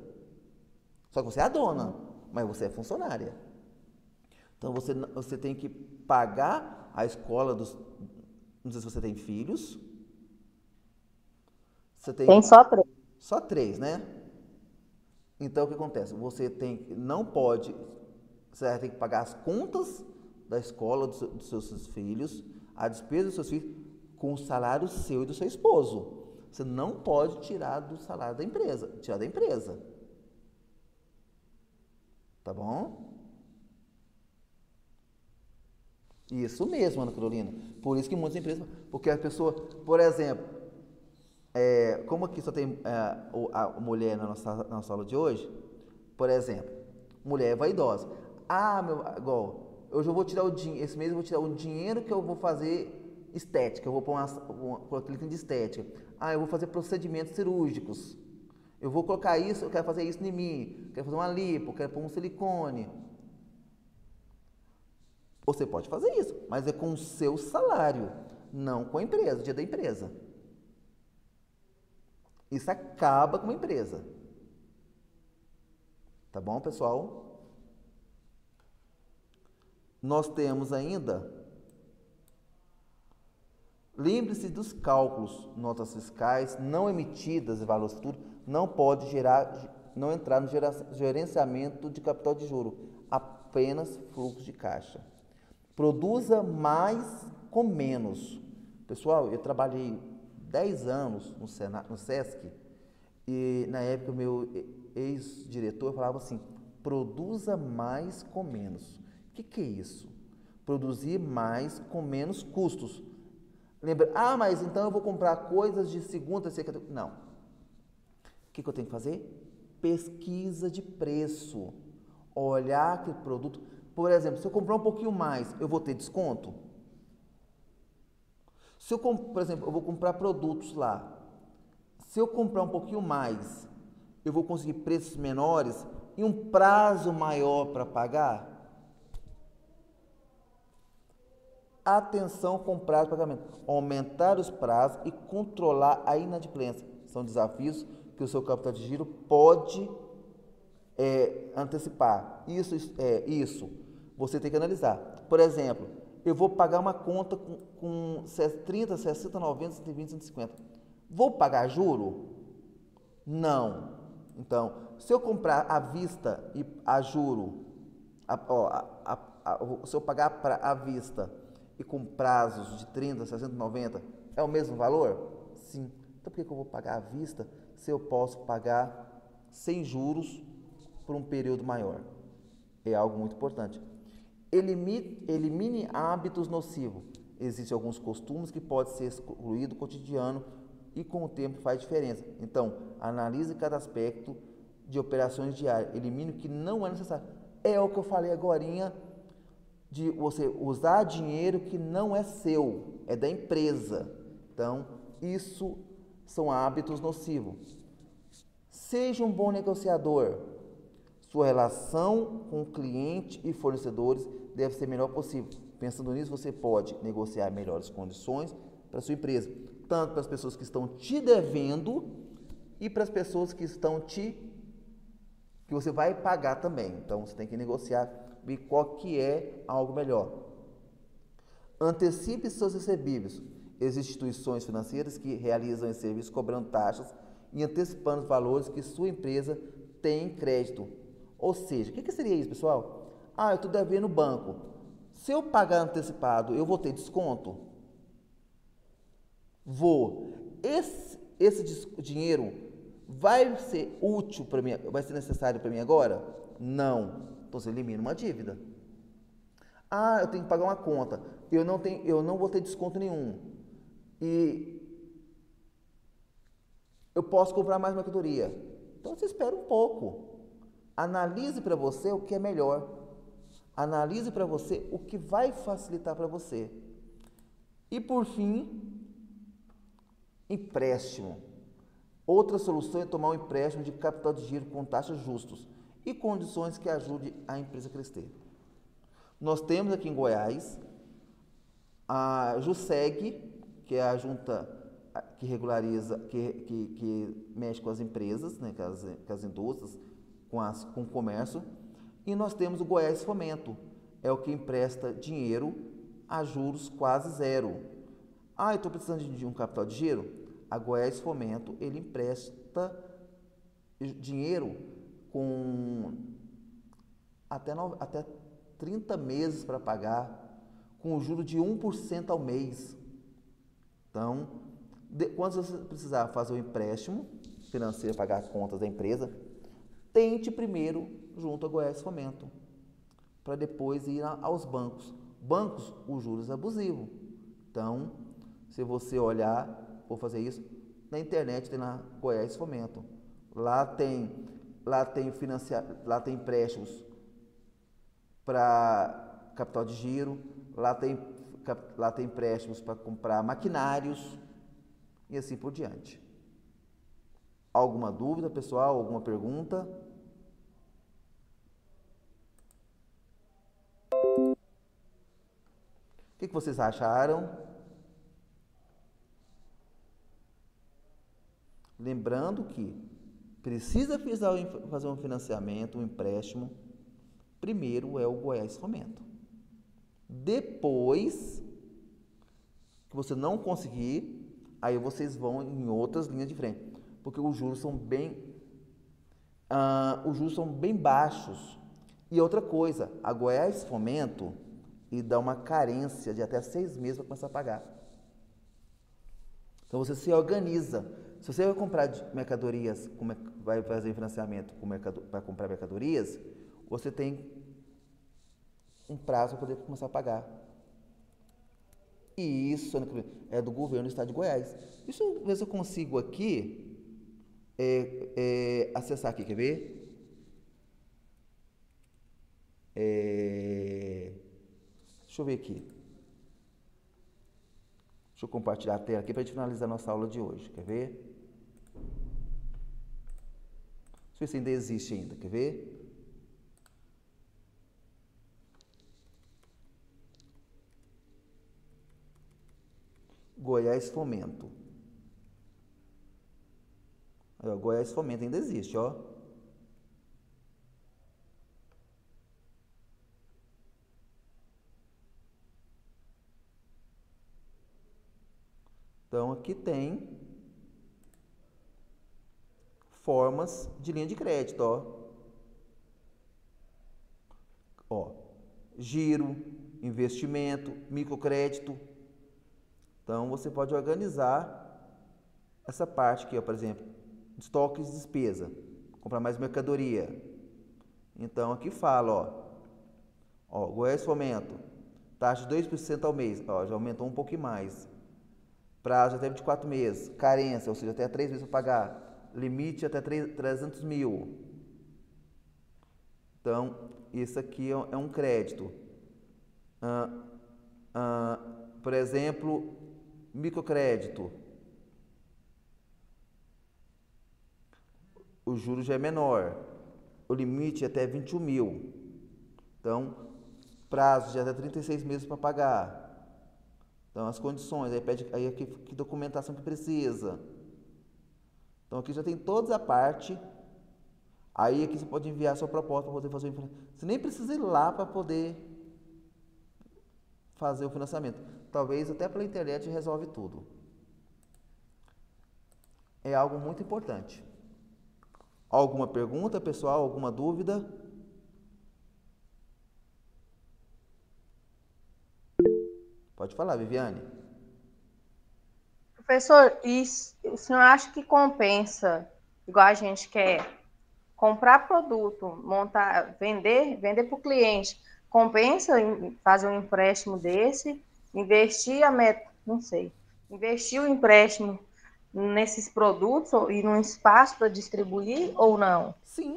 Só que você é a dona, mas você é funcionária. Então, você tem que pagar a escola dos... Não sei se você tem filhos. Tem só 3. Só 3, né? Então, o que acontece? Você vai ter que pagar as contas da escola dos seus filhos, a despesa dos seus filhos, com o salário seu e do seu esposo. Você não pode tirar do salário da empresa, tirar da empresa. Tá bom? Isso mesmo, Ana Carolina. Por isso que muitas empresas... Porque a pessoa, por exemplo, como aqui só tem a mulher na nossa aula de hoje, por exemplo, mulher vaidosa. Igual, hoje eu vou tirar esse mês eu vou tirar o dinheiro que eu vou fazer estética, eu vou pôr uma clínica de estética. Eu vou fazer procedimentos cirúrgicos. Eu vou colocar isso, eu quero fazer isso em mim, quero fazer uma lipo, quero pôr um silicone. Você pode fazer isso, mas é com o seu salário, não com a empresa, o dia da empresa. Isso acaba com a empresa. Tá bom, pessoal? Nós temos ainda, lembre-se dos cálculos, notas fiscais não emitidas e valores futuros não pode não entrar no gerenciamento de capital de juro, apenas fluxo de caixa. Produza mais com menos. Pessoal, eu trabalhei 10 anos no SESC e na época o meu ex-diretor falava assim, produza mais com menos. O que é isso? Produzir mais com menos custos. Lembra, mas então eu vou comprar coisas de segunda, terceira categoria. Não. O que eu tenho que fazer? Pesquisa de preço. Olhar aquele produto. Por exemplo, se eu comprar um pouquinho mais, eu vou ter desconto? Se eu, por exemplo, eu vou comprar produtos lá. Se eu comprar um pouquinho mais, eu vou conseguir preços menores e um prazo maior para pagar? Atenção com prazo de pagamento. Aumentar os prazos e controlar a inadimplência. São desafios que o seu capital de giro pode antecipar. Isso você tem que analisar. Por exemplo, eu vou pagar uma conta com 30, 60, 90, 120, 150. Vou pagar juro? Não. Então, se eu comprar à vista e a juro, se eu pagar à vista e com prazos de 30, 60, 90, é o mesmo valor? Sim. Então, por que eu vou pagar à vista se eu posso pagar sem juros por um período maior? É algo muito importante. Elimine hábitos nocivos. Existem alguns costumes que podem ser excluídos do cotidiano e com o tempo faz diferença. Então, analise cada aspecto de operações diárias. Elimine o que não é necessário. É o que eu falei agorinha, de você usar dinheiro que não é seu, é da empresa. Então, isso são hábitos nocivos. Seja um bom negociador. Sua relação com o cliente e fornecedores deve ser a melhor possível. Pensando nisso, você pode negociar melhores condições para a sua empresa, tanto para as pessoas que estão te devendo e para as pessoas que você vai pagar também. Então, você tem que negociar, ver qual que é algo melhor. Antecipe seus recebíveis. Existem instituições financeiras que realizam esse serviço cobrando taxas e antecipando os valores que sua empresa tem em crédito. Ou seja, o que seria isso, pessoal? Eu estou devendo no banco. Se eu pagar antecipado, eu vou ter desconto? Vou. Esse dinheiro vai ser útil para mim? Vai ser necessário para mim agora? Não. Então você elimina uma dívida. Eu tenho que pagar uma conta. Eu não vou ter desconto nenhum. E eu posso comprar mais mercadoria. Então você espera um pouco. Analise para você o que é melhor. Analise para você o que vai facilitar para você. E por fim, empréstimo. Outra solução é tomar um empréstimo de capital de giro com taxas justas e condições que ajudem a empresa a crescer. Nós temos aqui em Goiás a JUSEG, que é a junta que regulariza, que mexe com as empresas, né, com as indústrias, com o comércio, e nós temos o Goiás Fomento, é o que empresta dinheiro a juros quase zero. Eu estou precisando de um capital de giro? A Goiás Fomento, ele empresta dinheiro com até 30 meses para pagar, com o juro de 1% ao mês. Então, quando você precisar fazer o empréstimo financeiro, pagar as contas da empresa, tente primeiro junto ao Goiás Fomento, para depois ir aos bancos. Bancos, os juros abusivos. Então, se você olhar, vou fazer isso, na internet tem lá Goiás Fomento. Lá tem empréstimos para capital de giro, lá tem empréstimos para comprar maquinários e assim por diante. Alguma dúvida, pessoal? Alguma pergunta? O que vocês acharam? Lembrando que precisa fazer um financiamento, um empréstimo. Primeiro é o Goiás Fomento. Depois que você não conseguir, aí vocês vão em outras linhas de frente, porque os juros são bem baixos. E outra coisa, a Goiás Fomento e dá uma carência de até 6 meses para começar a pagar. Então você se organiza. Se você vai comprar mercadorias, vai fazer financiamento para comprar mercadorias, você tem um prazo para poder começar a pagar. E isso é do governo do estado de Goiás. Deixa eu ver se eu consigo aqui acessar aqui, quer ver? Deixa eu ver aqui. Deixa eu compartilhar a tela aqui para a gente finalizar a nossa aula de hoje. Quer ver? Deixa eu ver se ainda existe ainda. Quer ver? Goiás Fomento. Aí, ó, Goiás Fomento ainda existe, ó. Então aqui tem formas de linha de crédito, ó. Ó, giro, investimento, microcrédito. Então você pode organizar essa parte aqui, ó, por exemplo, estoques de despesa, comprar mais mercadoria. Então aqui fala, ó, Goiás Fomento, taxa de 2% ao mês, ó, já aumentou um pouquinho mais. Prazo até 24 meses, carência, ou seja, até 3 meses para pagar, limite até 300 mil. Então, isso aqui é um crédito. Por exemplo, microcrédito. O juros já é menor. O limite é até 21 mil. Então, prazo de até 36 meses para pagar. Então, as condições, aí pede aí aqui, que documentação que precisa. Então, aqui já tem toda a parte. Aí aqui você pode enviar a sua proposta para poder fazer o financiamento. Você nem precisa ir lá para poder fazer o financiamento. Talvez até pela internet resolve tudo. É algo muito importante. Alguma pergunta, pessoal? Alguma dúvida? Pode falar, Viviane. Professor, e o senhor acha que compensa, igual a gente quer, comprar produto, montar, vender para o cliente, compensa fazer um empréstimo desse, investir investir o empréstimo nesses produtos e num espaço para distribuir ou não? Sim.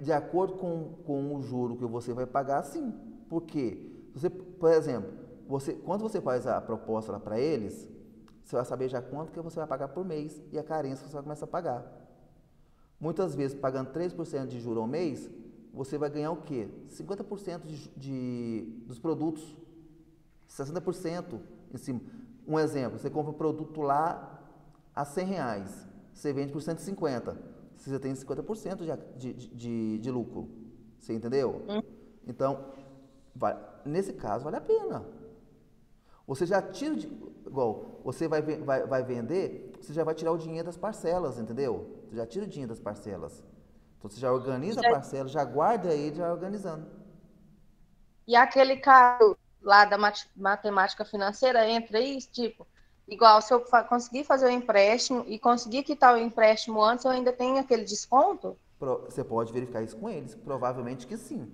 De acordo com o juro que você vai pagar, sim. Por quê? Você, por exemplo, quando você faz a proposta para eles, você vai saber já quanto que você vai pagar por mês e a carência que você vai começar a pagar. Muitas vezes, pagando 3% de juro ao mês, você vai ganhar o quê? 50% dos produtos, 60% em cima. Um exemplo, você compra um produto lá a R$100, você vende por 150, você já tem 50% de lucro. Você entendeu? Então, nesse caso, vale a pena. Você já tira, igual, você vai vender, você já vai tirar o dinheiro das parcelas, entendeu? Você já tira o dinheiro das parcelas. Então, você já organiza a parcela, já guarda ele, já organizando. E aquele caso lá da matemática financeira entra isso, tipo, igual se eu conseguir fazer o empréstimo e conseguir quitar o empréstimo antes, eu ainda tenho aquele desconto? Você pode verificar isso com eles, provavelmente que sim.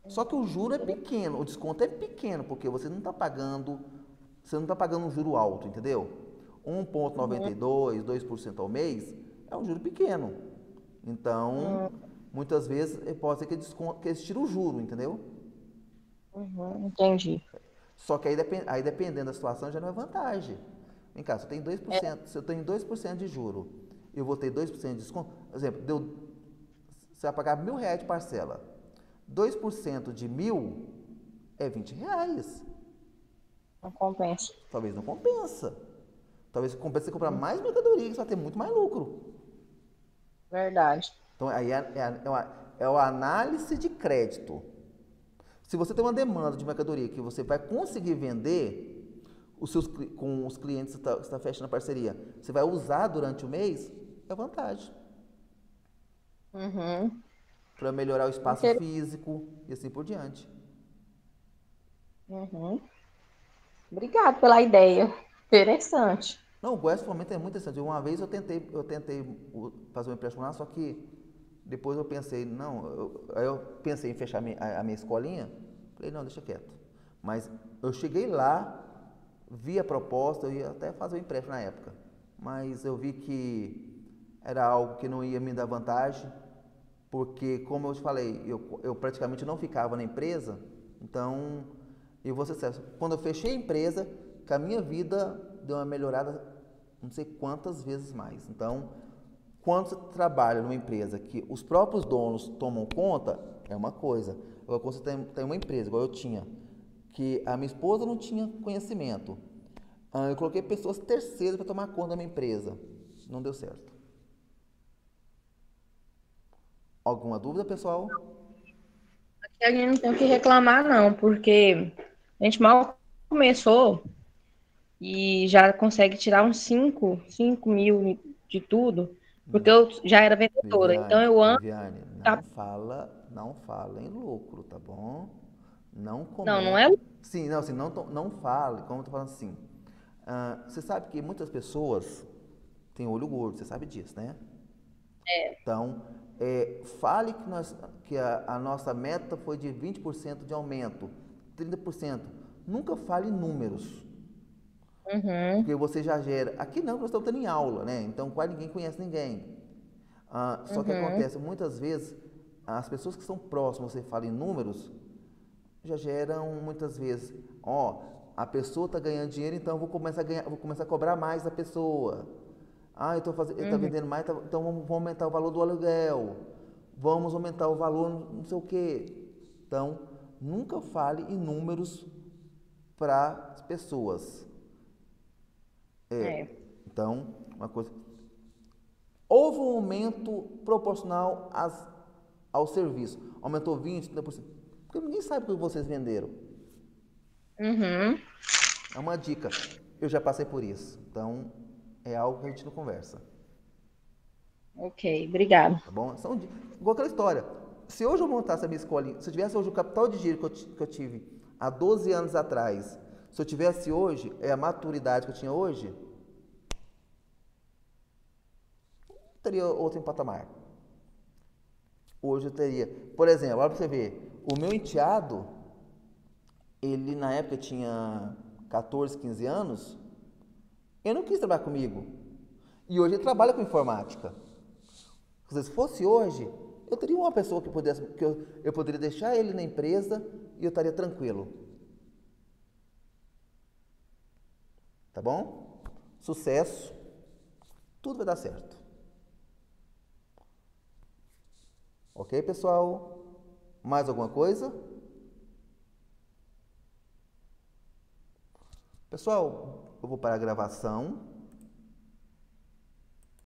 Só que o juro é pequeno, o desconto é pequeno, porque você não está pagando um juro alto, entendeu? 1,92, 2% ao mês é um juro pequeno. Então, muitas vezes pode ser que eles tiram o juro, entendeu? Entendi. Só que aí dependendo da situação já não é vantagem. Vem cá, se eu tenho 2%, se eu tenho 2% de juro, eu vou ter 2% de desconto. Por exemplo, você vai pagar R$ 1.000 de parcela. 2% de 1.000 é R$ 20. Não compensa. Talvez não compensa. Talvez compense você comprar mais mercadoria, que você vai ter muito mais lucro. Verdade. Então, aí é a análise de crédito. Se você tem uma demanda de mercadoria que você vai conseguir vender com os clientes que você está fechando a parceria, você vai usar durante o mês, é vantagem. Uhum. Para melhorar o espaço Inter- físico e assim por diante. Uhum. Obrigado pela ideia. Interessante. Não, o Goiás Fomento é muito interessante. Uma vez eu tentei fazer um empréstimo lá, só que depois eu pensei, não, aí eu pensei em fechar a minha escolinha, falei, não, deixa quieto. Mas eu cheguei lá, vi a proposta, eu ia até fazer o empréstimo na época, mas eu vi que era algo que não ia me dar vantagem, porque, como eu te falei, eu praticamente não ficava na empresa, então, eu vou ser sincero, quando eu fechei a empresa, que a minha vida deu uma melhorada não sei quantas vezes mais. Então, quando você trabalha numa empresa que os próprios donos tomam conta, é uma coisa. Agora, quando você tem uma empresa, igual eu tinha, que a minha esposa não tinha conhecimento, eu coloquei pessoas terceiras para tomar conta da minha empresa. Não deu certo. Alguma dúvida, pessoal? Aqui a gente não tem o que reclamar, não, porque a gente mal começou e já consegue tirar uns 5 mil de tudo, porque eu já era vendedora. Então Viviane, eu amo. Viviane, não fala em lucro, tá bom? Não Não, não comenta. é. Sim, não, assim, não fale, como eu tô falando assim. Você sabe que muitas pessoas têm olho gordo, você sabe disso, né? Então, fale que a nossa meta foi de 20% de aumento, 30%. Nunca fale em números, Uhum, porque você já gera. Aqui não, nós estamos tendo em aula, né? Então, quase ninguém conhece ninguém. Só que uhum, acontece, muitas vezes, as pessoas que são próximas, você fala em números, já geram muitas vezes, a pessoa está ganhando dinheiro, então eu vou começar a cobrar mais da pessoa. Ele está uhum. vendendo mais, então vamos aumentar o valor do aluguel, vamos aumentar o valor, não sei o quê. Então, nunca fale em números para as pessoas. É. Então, uma coisa. Houve um aumento proporcional ao serviço. Aumentou 20, 30%. Porque ninguém sabe o que vocês venderam. Uhum. É uma dica. Eu já passei por isso. Então, é algo que a gente não conversa. Ok, obrigada. Tá bom? Igual aquela história. Se hoje eu montasse a minha escolinha, se eu tivesse hoje o capital de giro que eu tive há 12 anos atrás, se eu tivesse hoje, a maturidade que eu tinha hoje, teria outro patamar. Hoje eu teria. Por exemplo, olha pra você ver. O meu enteado, ele na época tinha 14, 15 anos, ele não quis trabalhar comigo. E hoje ele trabalha com informática. Se fosse hoje, eu teria uma pessoa que eu poderia deixar ele na empresa e eu estaria tranquilo. Tá bom? Sucesso. Tudo vai dar certo. Ok, pessoal? Mais alguma coisa? Pessoal, eu vou parar a gravação.